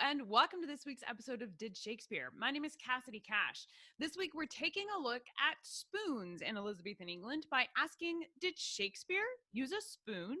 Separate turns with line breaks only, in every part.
and welcome to this week's episode of Did Shakespeare. My name is Cassidy Cash. This week we're taking a look at spoons in Elizabethan England by asking, did Shakespeare use a spoon?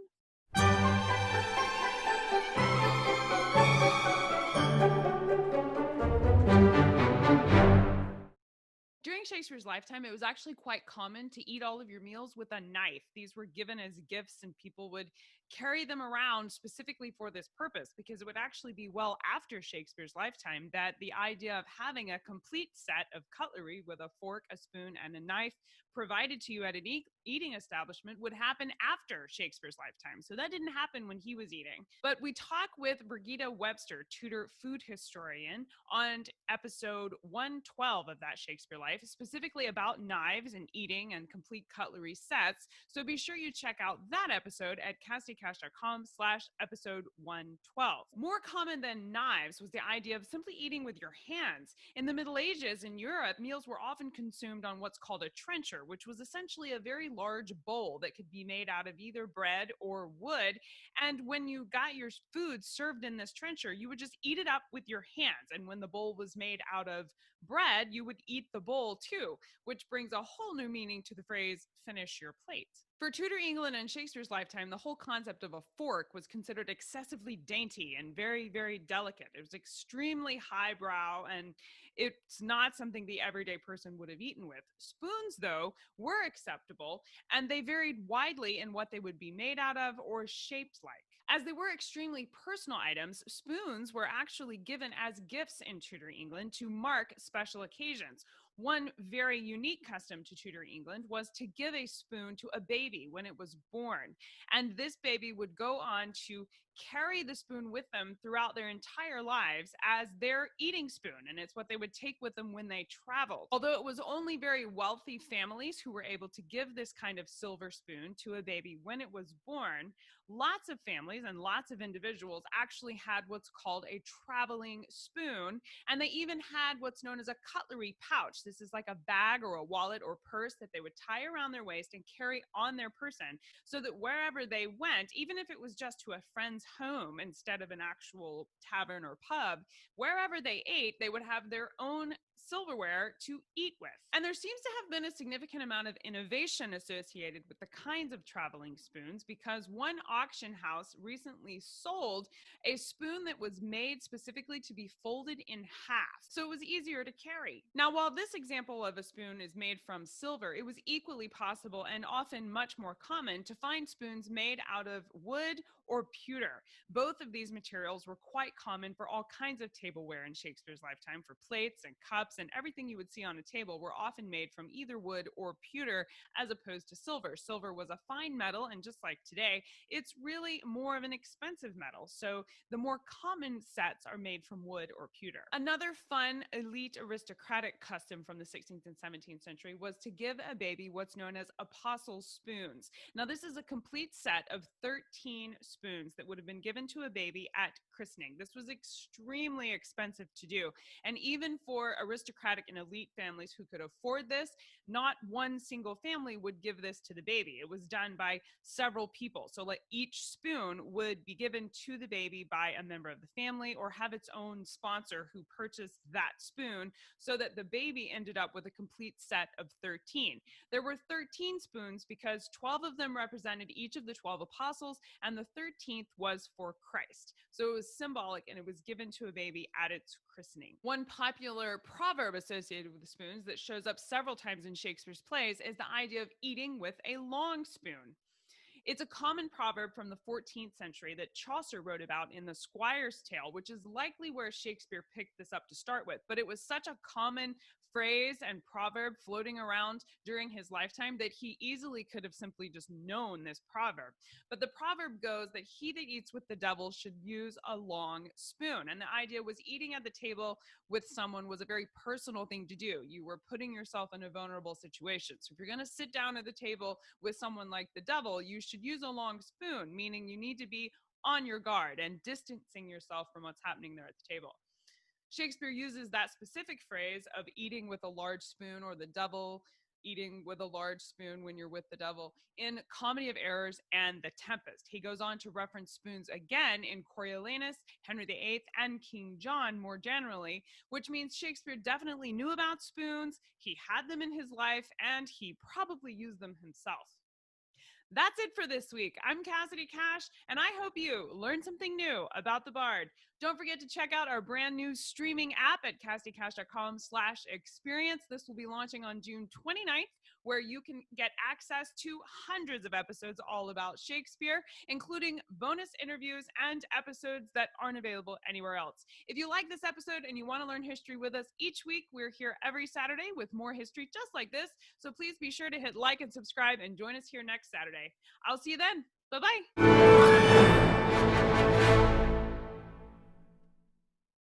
During Shakespeare's lifetime, it was actually quite common to eat all of your meals with a knife. These were given as gifts, and people would carry them around specifically for this purpose, because it would actually be well after Shakespeare's lifetime that the idea of having a complete set of cutlery with a fork, a spoon, and a knife provided to you at an eating establishment would happen after Shakespeare's lifetime. So that didn't happen when he was eating. But we talk with Brigida Webster, Tudor food historian, on episode 112 of That Shakespeare Life, specifically about knives and eating and complete cutlery sets. So be sure you check out that episode at CassidyCash.com/episode 112. More common than knives was the idea of simply eating with your hands. In the Middle Ages in Europe, meals were often consumed on what's called a trencher, which was essentially a very large bowl that could be made out of either bread or wood. And when you got your food served in this trencher, you would just eat it up with your hands. And when the bowl was made out of bread, you would eat the bowl too, which brings a whole new meaning to the phrase, finish your plate. For Tudor England and Shakespeare's lifetime, the whole concept of a fork was considered excessively dainty and very, very delicate. It was extremely highbrow, and it's not something the everyday person would have eaten with. Spoons, though, were acceptable, and they varied widely in what they would be made out of or shaped like. As they were extremely personal items, spoons were actually given as gifts in Tudor England to mark special occasions. One very unique custom to Tudor England was to give a spoon to a baby when it was born. And this baby would go on to carry the spoon with them throughout their entire lives as their eating spoon. And it's what they would take with them when they traveled. Although it was only very wealthy families who were able to give this kind of silver spoon to a baby when it was born, lots of families and lots of individuals actually had what's called a traveling spoon. And they even had what's known as a cutlery pouch. This is like a bag or a wallet or purse that they would tie around their waist and carry on their person, so that wherever they went, even if it was just to a friend's home instead of an actual tavern or pub, wherever they ate, they would have their own silverware to eat with. And there seems to have been a significant amount of innovation associated with the kinds of traveling spoons, because one auction house recently sold a spoon that was made specifically to be folded in half, so it was easier to carry. Now, while this example of a spoon is made from silver, it was equally possible and often much more common to find spoons made out of wood or pewter. Both of these materials were quite common for all kinds of tableware in Shakespeare's lifetime. For plates and cups and everything you would see on a table were often made from either wood or pewter as opposed to silver. Silver was a fine metal, and just like today, it's really more of an expensive metal. So the more common sets are made from wood or pewter. Another fun, elite aristocratic custom from the 16th and 17th century was to give a baby what's known as apostle spoons. Now, this is a complete set of 13 spoons that would have been given to a baby at christening. This was extremely expensive to do. And even for aristocratic and elite families who could afford this, not one single family would give this to the baby. It was done by several people. So like each spoon would be given to the baby by a member of the family or have its own sponsor who purchased that spoon, so that the baby ended up with a complete set of 13. There were 13 spoons because 12 of them represented each of the 12 apostles, and the 13th was for Christ. So it was symbolic, and it was given to a baby at its christening. One popular proverb associated with the spoons that shows up several times in Shakespeare's plays is the idea of eating with a long spoon. It's a common proverb from the 14th century that Chaucer wrote about in the Squire's Tale, which is likely where Shakespeare picked this up to start with. But it was such a common phrase and proverb floating around during his lifetime that he easily could have simply just known this proverb. But the proverb goes that he that eats with the devil should use a long spoon. And the idea was eating at the table with someone was a very personal thing to do. You were putting yourself in a vulnerable situation. So if you're going to sit down at the table with someone like the devil, you should use a long spoon, meaning you need to be on your guard and distancing yourself from what's happening there at the table. Shakespeare uses that specific phrase of eating with a large spoon or the devil eating with a large spoon when you're with the devil in Comedy of Errors and The Tempest. He goes on to reference spoons again in Coriolanus, Henry VIII, and King John more generally, which means Shakespeare definitely knew about spoons, he had them in his life, and he probably used them himself. That's it for this week. I'm Cassidy Cash, and I hope you learned something new about the Bard. Don't forget to check out our brand new streaming app at CassidyCash.com/experience. This will be launching on June 29th, where you can get access to hundreds of episodes all about Shakespeare, including bonus interviews and episodes that aren't available anywhere else. If you like this episode and you want to learn history with us each week, we're here every Saturday with more history just like this. So please be sure to hit like and subscribe and join us here next Saturday. I'll see you then. Bye-bye.